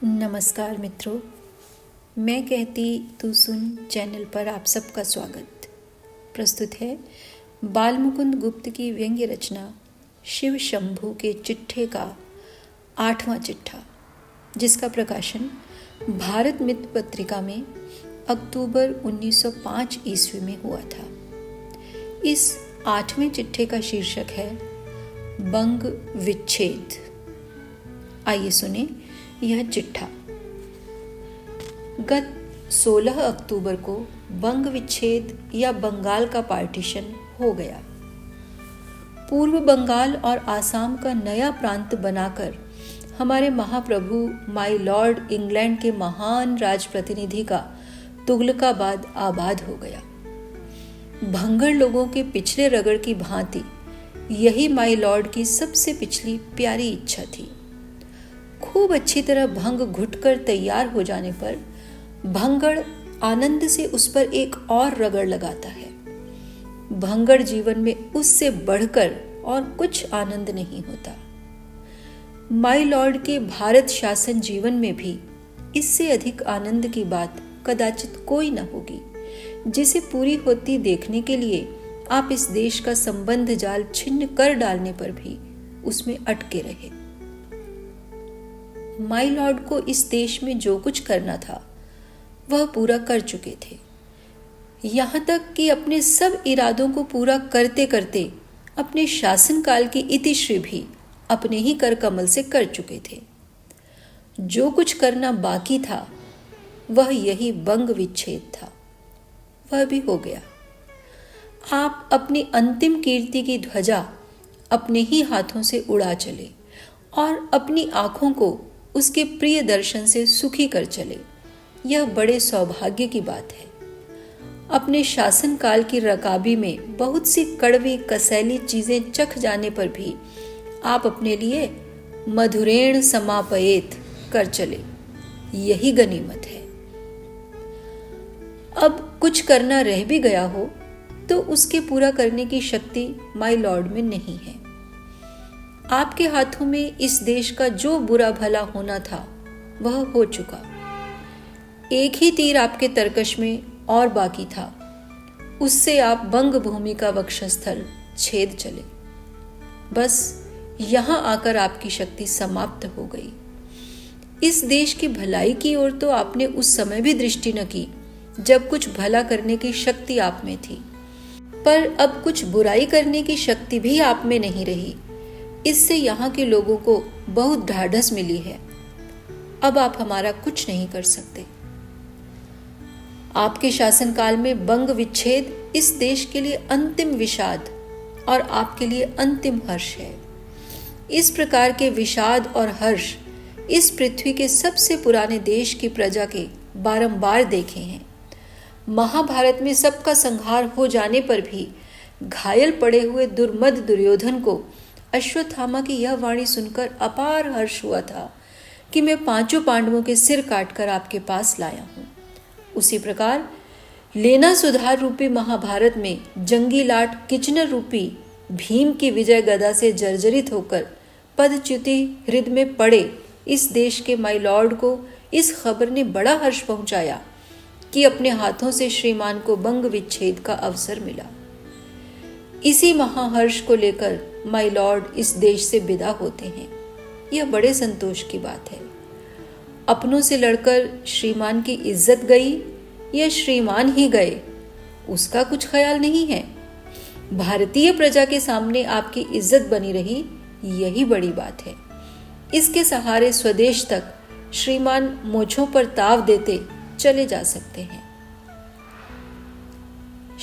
नमस्कार मित्रों, मैं कहती तू सुन चैनल पर आप सबका स्वागत। प्रस्तुत है बालमुकुंद गुप्त की व्यंग्य रचना शिव शंभू के चिट्ठे का 8वां चिट्ठा, जिसका प्रकाशन भारत मित्र पत्रिका में अक्टूबर 1905 ईस्वी में हुआ था। इस 8वें चिट्ठे का शीर्षक है बंग विच्छेद। आइए सुने यह चिट्ठा। गत 16 अक्टूबर को बंग विच्छेद या बंगाल का पार्टीशन हो गया। पूर्व बंगाल और आसाम का नया प्रांत बनाकर हमारे महाप्रभु माय लॉर्ड इंग्लैंड के महान राजप्रतिनिधि का तुगलकाबाद आबाद हो गया। भंगड़ लोगों के पिछले रगड़ की भांति यही माय लॉर्ड की सबसे पिछली प्यारी इच्छा थी। खूब अच्छी तरह भंग घुटकर तैयार हो जाने पर भंगड़ आनंद से उस पर एक और रगड़ लगाता है। भंगड़ जीवन में उससे बढ़कर और कुछ आनंद नहीं होता। माय लॉर्ड के भारत शासन जीवन में भी इससे अधिक आनंद की बात कदाचित कोई न होगी, जिसे पूरी होती देखने के लिए आप इस देश का संबंध जाल छिन्न कर डालने पर भी उसमें अटके रहे। माय लॉर्ड को इस देश में जो कुछ करना था वह पूरा कर चुके थे। यहां तक कि अपने सब इरादों को पूरा करते करते अपने शासनकाल की इतिश्री भी अपने ही कर कमल से कर चुके थे। जो कुछ करना बाकी था वह यही बंग विच्छेद था। वह भी हो गया। आप अपनी अंतिम कीर्ति की ध्वजा अपने ही हाथों से उड़ा चले और अपनी आंखों को उसके प्रिय दर्शन से सुखी कर चले। यह बड़े सौभाग्य की बात है। अपने शासनकाल की रकाबी में बहुत सी कड़वी कसैली चीजें चख जाने पर भी आप अपने लिए मधुरेण समापयेत कर चले। यही गनीमत है। अब कुछ करना रह भी गया हो तो उसके पूरा करने की शक्ति माय लॉर्ड में नहीं है। आपके हाथों में इस देश का जो बुरा भला होना था वह हो चुका। एक ही तीर आपके तरकश में और बाकी था, उससे आप बंग भूमि का वक्षस्थल छेद चले। बस यहां आकर आपकी शक्ति समाप्त हो गई। इस देश की भलाई की ओर तो आपने उस समय भी दृष्टि न की जब कुछ भला करने की शक्ति आप में थी, पर अब कुछ बुराई करने की शक्ति भी आप में नहीं रही। इससे यहाँ के लोगों को बहुत ढाढ़स मिली है। अब आप हमारा कुछ नहीं कर सकते। आपके शासनकाल में बंग विच्छेद इस देश के लिए अंतिम विषाद और आपके लिए अंतिम हर्ष है। इस प्रकार के विषाद और हर्ष इस पृथ्वी के सबसे पुराने देश की प्रजा के बारंबार देखे हैं। महाभारत में सबका संहार हो जाने पर भी घायल पड़े हुए दुर्मद दुर्योधन को अश्वत्थामा की यह वाणी सुनकर अपार हर्ष हुआ था कि मैं 5 पांडवों के सिर काटकर आपके पास लाया हूं। उसी प्रकार लेना सुधार रूपी महाभारत में जंगी लाट किचनर रूपी भीम की विजय गदा से जर्जरित होकर पदच्युति हृदय में पड़े इस देश के माय लॉर्ड को इस खबर ने बड़ा हर्ष पहुंचाया कि अपने हाथों से श्रीमान को बंग विच्छेद का अवसर मिला। इसी महाहर्ष को लेकर माय लॉर्ड इस देश से विदा होते हैं। यह बड़े संतोष की बात है। अपनों से लड़कर श्रीमान की इज्जत गई या श्रीमान ही गए, उसका कुछ ख्याल नहीं है। भारतीय प्रजा के सामने आपकी इज्जत बनी रही, यही बड़ी बात है। इसके सहारे स्वदेश तक श्रीमान मोछों पर ताव देते चले जा सकते हैं।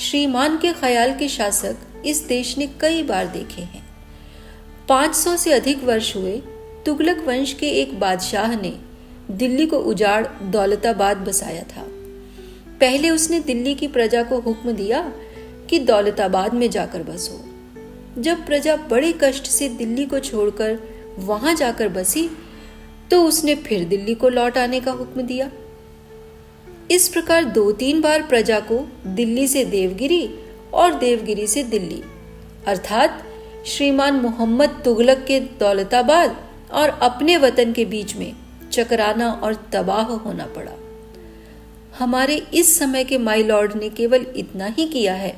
श्रीमान के ख्याल के शासक इस देश ने कई बार देखे हैं। 500 से अधिक वर्ष हुए तुगलक वंश के एक बादशाह ने दिल्ली को उजाड़ दौलताबाद बसाया था। पहले उसने दिल्ली की प्रजा को हुक्म दिया कि दौलताबाद में जाकर बसो। जब प्रजा बड़े कष्ट से दिल्ली को छोड़कर वहां जाकर बसी तो उसने फिर दिल्ली को लौट आने का हुक्म दिया। इस प्रकार 2-3 बार प्रजा को दिल्ली से देवगिरी और देवगिरी से दिल्ली अर्थात श्रीमान मोहम्मद तुगलक के दौलताबाद और अपने वतन के बीच में चकराना और तबाह होना पड़ा। हमारे इस समय के माई लॉर्ड ने केवल इतना ही किया है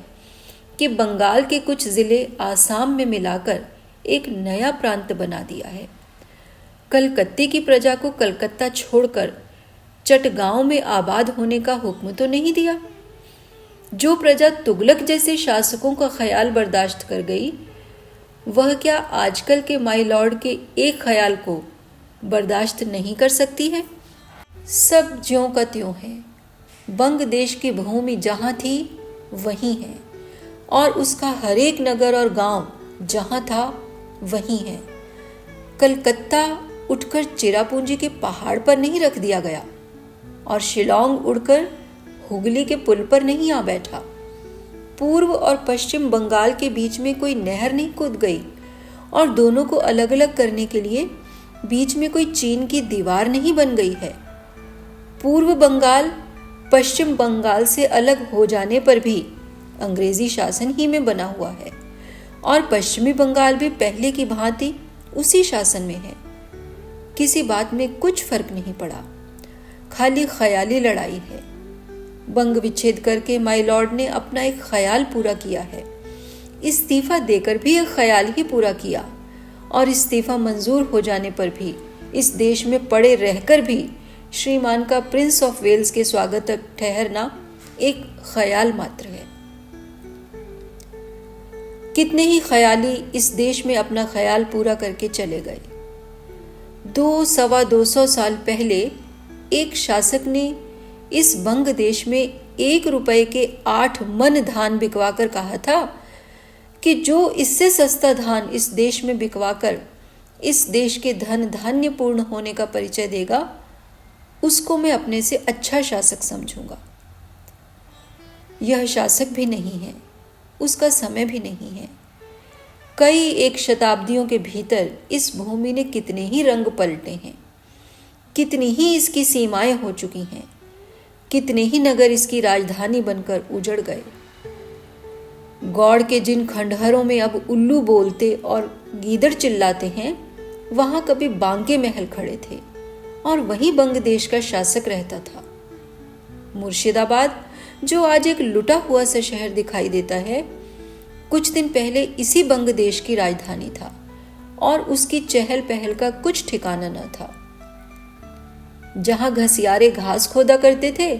कि बंगाल के कुछ जिले आसाम में मिलाकर एक नया प्रांत बना दिया है। कलकत्ते की प्रजा को कलकत्ता छोड़कर चटगांव में आबाद होने का हुक्म तो नहीं दिया। जो प्रजा तुगलक जैसे शासकों का ख्याल बर्दाश्त कर गई, वह क्या आजकल के माई लॉर्ड के एक ख्याल को बर्दाश्त नहीं कर सकती है? सब ज्यों का त्यों है। बंग देश की भूमि जहाँ थी वहीं है, और उसका हर एक नगर और गांव जहाँ था वहीं है। कलकत्ता उठकर चिरापूंजी के पहाड़ पर नहीं रख दिया गया, और शिलोंग उड़कर हुगली के पुल पर नहीं आ बैठा। पूर्व और पश्चिम बंगाल के बीच में कोई नहर नहीं कूद गई, और दोनों को अलग अलग करने के लिए बीच में कोई चीन की दीवार नहीं बन गई है। पूर्व बंगाल पश्चिम बंगाल से अलग हो जाने पर भी अंग्रेजी शासन ही में बना हुआ है, और पश्चिमी बंगाल भी पहले की भांति उसी शासन में है। किसी बात में कुछ फर्क नहीं पड़ा, खाली ख्याली लड़ाई है। बंग विच्छेद करके माई लॉर्ड ने अपना एक ख्याल पूरा किया है। इस्तीफा देकर भी एक ख्याल ही पूरा किया, और इस्तीफा मंजूर हो जाने पर भी इस देश में पड़े रहकर भी श्रीमान का प्रिंस ऑफ वेल्स के स्वागत तक ठहरना एक ख्याल मात्र है। कितने ही ख्याली इस देश में अपना ख्याल पूरा करके चले गए। 200-225 साल पहले एक शासक ने इस बंग देश में 1 रुपए के 8 मन धान बिकवाकर कहा था कि जो इससे सस्ता धान इस देश में बिकवाकर इस देश के धन धान्य पूर्ण होने का परिचय देगा, उसको मैं अपने से अच्छा शासक समझूंगा। यह शासक भी नहीं है, उसका समय भी नहीं है। कई एक शताब्दियों के भीतर इस भूमि ने कितने ही रंग पलटे हैं, कितनी ही इसकी सीमाएं हो चुकी हैं, कितने ही नगर इसकी राजधानी बनकर उजड़ गए। गौड़ के जिन खंडहरों में अब उल्लू बोलते और गीदड़ चिल्लाते हैं, वहां कभी बांके महल खड़े थे, और वहीं बंग देश का शासक रहता था। मुर्शिदाबाद, जो आज एक लुटा हुआ सा शहर दिखाई देता है, कुछ दिन पहले इसी बंग देश की राजधानी था, और उसकी चहल पहल का कुछ ठिकाना न था। जहां घसियारे घास खोदा करते थे,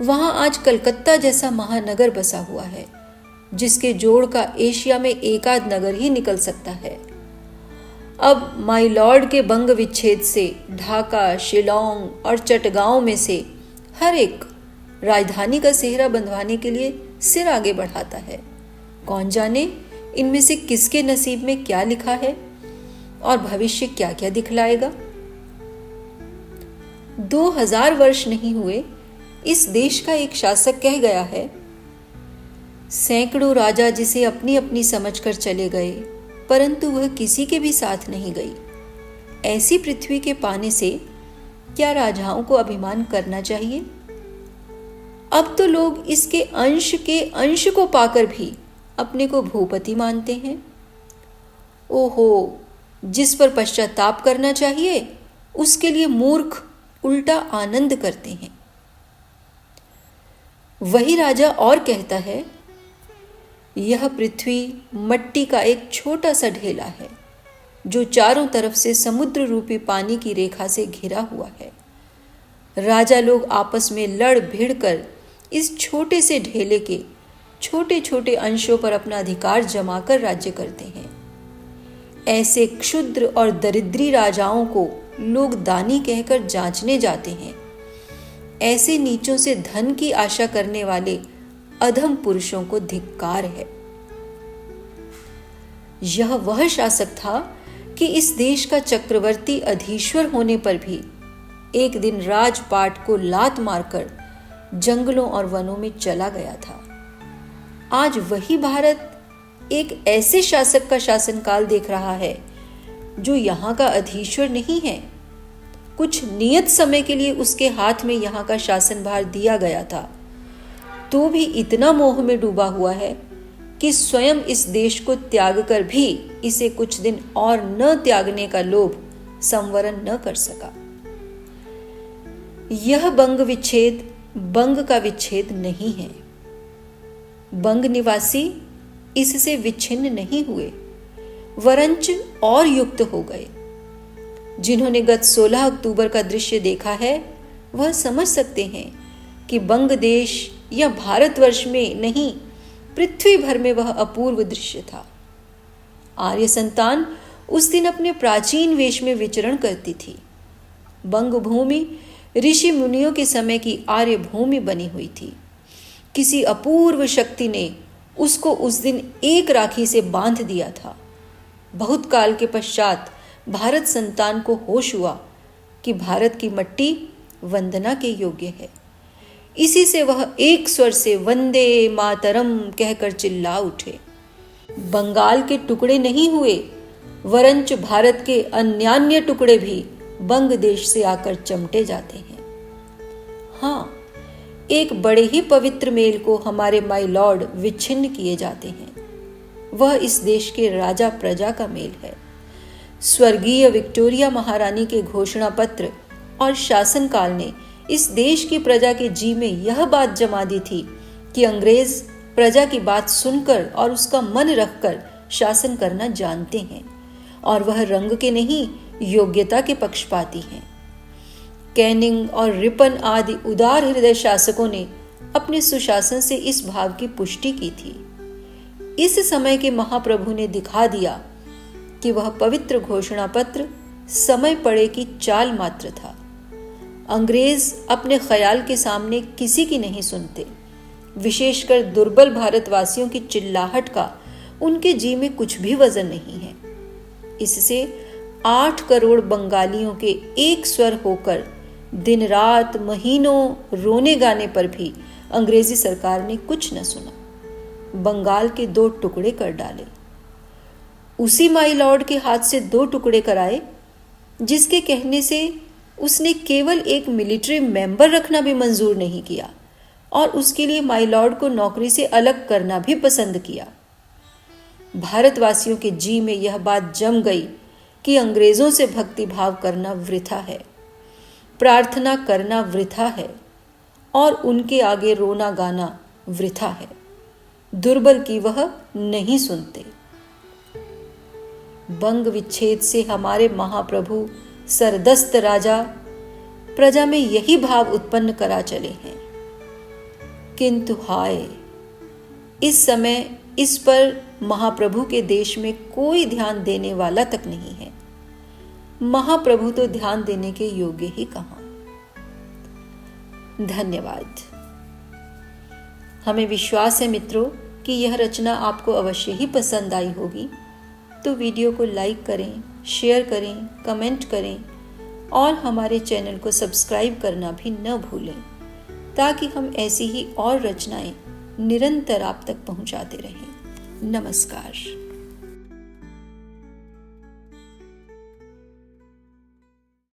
वहां आज कलकत्ता जैसा महानगर बसा हुआ है, जिसके जोड़ का एशिया में एकाध नगर ही निकल सकता है। अब माई लॉर्ड के बंग विच्छेद से ढाका, शिलोंग और चटगांव में से हर एक राजधानी का सेहरा बंधवाने के लिए सिर आगे बढ़ाता है। कौन जाने इनमें से किसके नसीब में क्या लिखा है और भविष्य क्या क्या दिखलाएगा। 2000 वर्ष नहीं हुए इस देश का एक शासक कह गया है, सैकड़ों राजा जिसे अपनी अपनी समझ कर चले गए, परंतु वह किसी के भी साथ नहीं गई। ऐसी पृथ्वी के पाने से क्या राजाओं को अभिमान करना चाहिए? अब तो लोग इसके अंश के अंश को पाकर भी अपने को भूपति मानते हैं। ओहो, जिस पर पश्चाताप करना चाहिए उसके लिए मूर्ख उल्टा आनंद करते हैं। वही राजा और कहता है, यह पृथ्वी मट्टी का एक छोटा सा ढेला है जो चारों तरफ से समुद्र रूपी पानी की रेखा से घिरा हुआ है। राजा लोग आपस में लड़ भिड़ कर इस छोटे से ढेले के छोटे छोटे अंशों पर अपना अधिकार जमाकर राज्य करते हैं। ऐसे क्षुद्र और दरिद्री राजाओं को लोग दानी कहकर जांचने जाते हैं। ऐसे नीचों से धन की आशा करने वाले अधम पुरुषों को धिक्कार है। यह वह शासक था कि इस देश का चक्रवर्ती अधीश्वर होने पर भी एक दिन राजपाट को लात मारकर जंगलों और वनों में चला गया था। आज वही भारत एक ऐसे शासक का शासनकाल देख रहा है जो यहाँ का अधीश्वर नहीं है। कुछ नियत समय के लिए उसके हाथ में यहाँ का शासनभार दिया गया था, तो भी इतना मोह में डूबा हुआ है कि स्वयं इस देश को त्याग कर भी इसे कुछ दिन और न त्यागने का लोभ संवरण न कर सका। यह बंग विच्छेद बंग का विच्छेद नहीं है। बंग निवासी इससे विच्छिन्न नहीं हुए, वरंच और युक्त हो गए। जिन्होंने गत 16 अक्टूबर का दृश्य देखा है वह समझ सकते हैं कि बंग देश या भारतवर्ष में नहीं, पृथ्वी भर में वह अपूर्व दृश्य था। आर्य संतान उस दिन अपने प्राचीन वेश में विचरण करती थी। बंग भूमि ऋषि मुनियों के समय की आर्य भूमि बनी हुई थी। किसी अपूर्व शक्ति ने उसको उस दिन एक राखी से बांध दिया था। बहुत काल के पश्चात भारत संतान को होश हुआ कि भारत की मट्टी वंदना के योग्य है। इसी से वह एक स्वर से वंदे मातरम कहकर चिल्ला उठे। बंगाल के टुकड़े नहीं हुए, वरंच भारत के अन्यान्य टुकड़े भी बंग देश से आकर चमटे जाते हैं। हाँ, एक बड़े ही पवित्र मेल को हमारे माई लॉर्ड विच्छिन्न किए जाते हैं। वह इस देश के राजा प्रजा का मेल है। स्वर्गीय विक्टोरिया महारानी के घोषणा पत्र और शासनकाल ने इस देश की प्रजा के जी में यह बात जमा दी थी कि अंग्रेज प्रजा की बात सुनकर और उसका मन रखकर शासन करना जानते हैं, और वह रंग के नहीं योग्यता के पक्षपाती हैं। कैनिंग और रिपन आदि उदार हृदय शासकों ने अपने सुशासन से इस भाव की पुष्टि की थी। इस समय के महाप्रभु ने दिखा दिया कि वह पवित्र घोषणा पत्र समय पड़े की चाल मात्र था। अंग्रेज अपने ख्याल के सामने किसी की नहीं सुनते। विशेषकर दुर्बल भारतवासियों की चिल्लाहट का उनके जी में कुछ भी वजन नहीं है। इससे 8 करोड़ बंगालियों के एक स्वर होकर दिन रात महीनों रोने गाने पर भी अंग्रेजी सरकार ने कुछ न सुना। बंगाल के 2 टुकड़े कर डाले। उसी माई लॉर्ड के हाथ से 2 टुकड़े कराए जिसके कहने से उसने केवल एक मिलिट्री मेंबर रखना भी मंजूर नहीं किया और उसके लिए माई लॉर्ड को नौकरी से अलग करना भी पसंद किया। भारतवासियों के जी में यह बात जम गई कि अंग्रेजों से भक्ति भाव करना वृथा है, प्रार्थना करना वृथा है और उनके आगे रोना गाना वृथा है। दुर्बल की वह नहीं सुनते। बंग विच्छेद से हमारे महाप्रभु सरदस्त राजा प्रजा में यही भाव उत्पन्न करा चले हैं। किंतु हाय, इस समय इस पर महाप्रभु के देश में कोई ध्यान देने वाला तक नहीं है। महाप्रभु तो ध्यान देने के योग्य ही कहां। धन्यवाद। हमें विश्वास है मित्रों कि यह रचना आपको अवश्य ही पसंद आई होगी। तो वीडियो को लाइक करें, शेयर करें, कमेंट करें और हमारे चैनल को सब्सक्राइब करना भी न भूलें, ताकि हम ऐसी ही और रचनाएं निरंतर आप तक पहुंचाते रहें। नमस्कार।